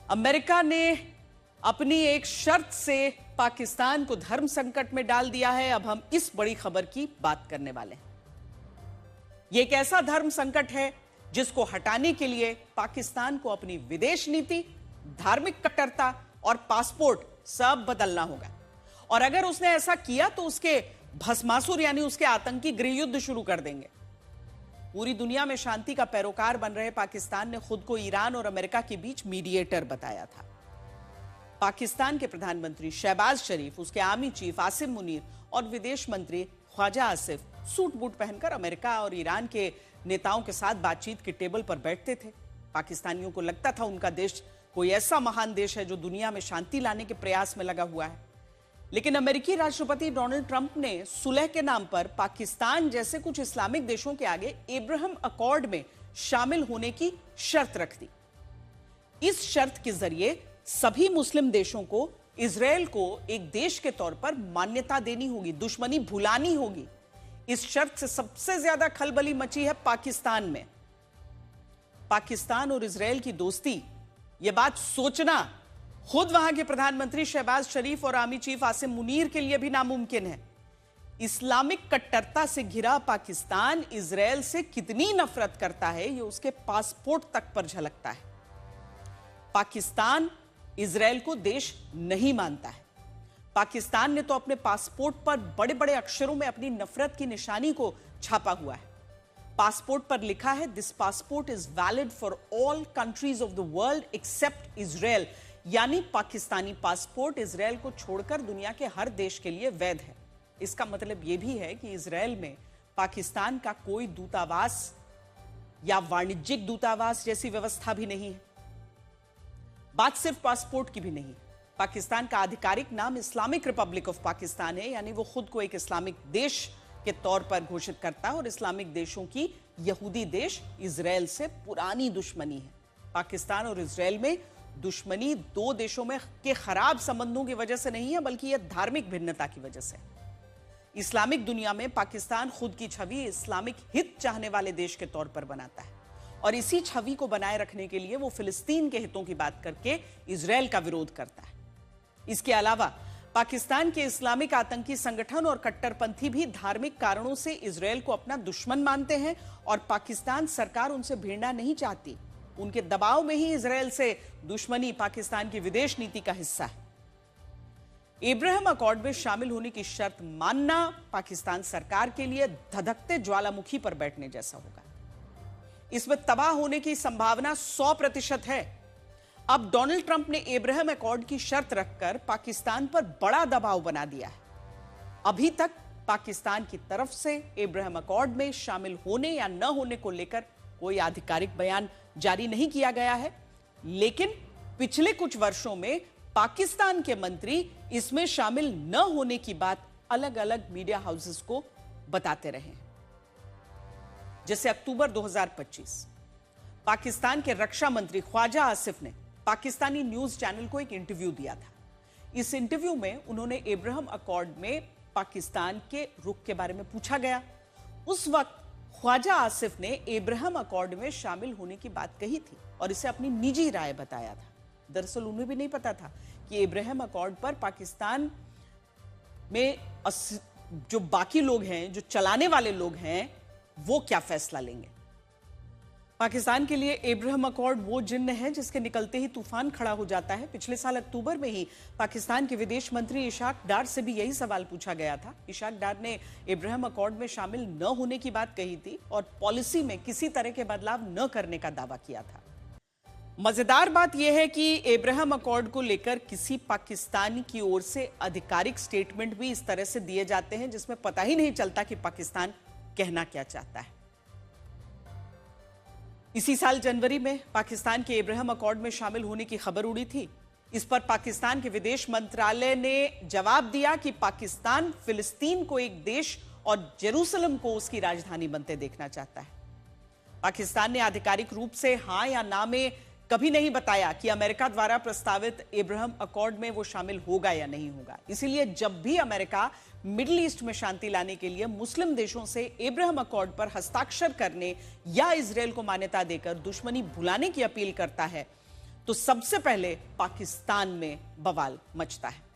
America ने अपनी एक शर्त से पाकिस्तान को धर्म संकट में डाल दिया है। अब हम इस बड़ी खबर की बात करने वाले हैं। यह एक ऐसा धर्म संकट है जिसको हटाने के लिए पाकिस्तान को अपनी विदेश नीति, धार्मिक कट्टरता और पासपोर्ट सब बदलना होगा। और अगर उसने ऐसा किया तो उसके भस्मासुर यानी उसके आतंकी गृहयुद्ध शुरू कर देंगे। पूरी दुनिया में शांति का पैरोकार बन रहे पाकिस्तान ने खुद को ईरान और अमेरिका के बीच मीडिएटर बताया था। पाकिस्तान के प्रधानमंत्री शहबाज शरीफ, उसके आर्मी चीफ आसिम मुनीर और विदेश मंत्री ख्वाजा आसिफ सूट बूट पहनकर अमेरिका और ईरान के नेताओं के साथ बातचीत के टेबल पर बैठते थे। पाकिस्तानियों को लगता था उनका देश कोई ऐसा महान देश है जो दुनिया में शांति लाने के प्रयास में लगा हुआ है। लेकिन अमेरिकी राष्ट्रपति डोनाल्ड ट्रंप ने सुलह के नाम पर पाकिस्तान जैसे कुछ इस्लामिक देशों के आगे अब्राहम अकॉर्ड में शामिल होने की शर्त रख दी। इस शर्त के जरिए सभी मुस्लिम देशों को इजरायल को एक देश के तौर पर मान्यता देनी होगी, दुश्मनी भुलानी होगी। इस शर्त से सबसे ज्यादा खलबली मची है पाकिस्तान में। पाकिस्तान और इजरायल की दोस्ती, यह बात सोचना खुद वहां के प्रधानमंत्री शहबाज शरीफ और आर्मी चीफ आसिम मुनीर के लिए भी नामुमकिन है। इस्लामिक कट्टरता से घिरा पाकिस्तान इजरायल से कितनी नफरत करता है, यह उसके पासपोर्ट तक पर झलकता है। पाकिस्तान इजरायल को देश नहीं मानता है। पाकिस्तान ने तो अपने पासपोर्ट पर बड़े बड़े अक्षरों में अपनी नफरत की निशानी को छापा हुआ है। पासपोर्ट पर लिखा है, this passport is valid for all countries of the world accept Israel. यानी पाकिस्तानी पासपोर्ट इजरायल को छोड़कर दुनिया के हर देश के लिए वैध है। इसका मतलब यह भी है कि इजरायल में पाकिस्तान का कोई दूतावास या वाणिज्यिक दूतावास जैसी व्यवस्था भी नहीं है। बात सिर्फ पासपोर्ट की भी नहीं। पाकिस्तान का आधिकारिक नाम इस्लामिक रिपब्लिक ऑफ पाकिस्तान है, यानी वो खुद को एक इस्लामिक देश के तौर पर घोषित करता है। और इस्लामिक देशों की यहूदी देश इजरायल से पुरानी दुश्मनी है। पाकिस्तान और इजरायल में दुश्मनी दो देशों में के खराब संबंधों की वजह से नहीं है, बल्कि यह धार्मिक भिन्नता की वजह से। इस्लामिक दुनिया में पाकिस्तान खुद की छवि इस्लामिक हित चाहने वाले देश के तौर पर बनाता है और इसी छवि को बनाए रखने के लिए वो फिलिस्तीन के हितों की बात करके इजरायल का विरोध करता है। इसके अलावा पाकिस्तान के इस्लामिक आतंकी संगठन और कट्टरपंथी भी धार्मिक कारणों से इजरायल को अपना दुश्मन मानते हैं और पाकिस्तान सरकार उनसे भिड़ना नहीं चाहती। उनके दबाव में ही इजरायल से दुश्मनी पाकिस्तान की विदेश नीति का हिस्सा है। अब्राहम अकॉर्ड में शामिल होने की शर्त मानना पाकिस्तान सरकार के लिए धधकते ज्वालामुखी पर बैठने जैसा होगा। इसमें तबाह होने की संभावना 100% है। अब डोनाल्ड ट्रंप ने अब्राहम अकॉर्ड की शर्त रखकर पाकिस्तान पर बड़ा दबाव बना दिया है। अभी तक पाकिस्तान की तरफ से अब्राहम अकॉर्ड में शामिल होने या न होने को लेकर कोई आधिकारिक बयान जारी नहीं किया गया है, लेकिन पिछले कुछ वर्षों में पाकिस्तान के मंत्री इसमें शामिल न होने की बात अलग अलग मीडिया हाउसेस को बताते रहे हैं। जैसे अक्टूबर 2025 पाकिस्तान के रक्षा मंत्री ख्वाजा आसिफ ने पाकिस्तानी न्यूज चैनल को एक इंटरव्यू दिया था। इस इंटरव्यू में उन्होंने अब्राहम अकॉर्ड में पाकिस्तान के रुख के बारे में पूछा गया। उस वक्त ख्वाजा आसिफ ने अब्राहम अकॉर्ड में शामिल होने की बात कही थी और इसे अपनी निजी राय बताया था। दरअसल उन्हें भी नहीं पता था कि अब्राहम अकॉर्ड पर पाकिस्तान में जो बाकी लोग हैं, जो चलाने वाले लोग हैं, वो क्या फैसला लेंगे। पाकिस्तान के लिए अब्राहम अकॉर्ड वो जिन्न है जिसके निकलते ही तूफान खड़ा हो जाता है। पिछले साल अक्टूबर में ही पाकिस्तान के विदेश मंत्री इशाक डार से भी यही सवाल पूछा गया था। इशाक डार ने अब्राहम अकॉर्ड में शामिल न होने की बात कही थी और पॉलिसी में किसी तरह के बदलाव न करने का दावा किया था। मजेदार बात यह है कि अब्राहम अकॉर्ड को लेकर किसी पाकिस्तानी की ओर से आधिकारिक स्टेटमेंट भी इस तरह से दिए जाते हैं जिसमें पता ही नहीं चलता कि पाकिस्तान कहना क्या चाहता है। इसी साल जनवरी में पाकिस्तान के अब्राहम अकॉर्ड में शामिल होने की खबर उड़ी थी। इस पर पाकिस्तान के विदेश मंत्रालय ने जवाब दिया कि पाकिस्तान फिलिस्तीन को एक देश और जेरूसलम को उसकी राजधानी बनते देखना चाहता है। पाकिस्तान ने आधिकारिक रूप से हां या ना में कभी नहीं बताया कि अमेरिका द्वारा प्रस्तावित अब्राहम अकॉर्ड में वो शामिल होगा या नहीं होगा। इसीलिए जब भी अमेरिका मिडिल ईस्ट में शांति लाने के लिए मुस्लिम देशों से अब्राहम अकॉर्ड पर हस्ताक्षर करने या इजरायल को मान्यता देकर दुश्मनी भुलाने की अपील करता है, तो सबसे पहले पाकिस्तान में बवाल मचता है।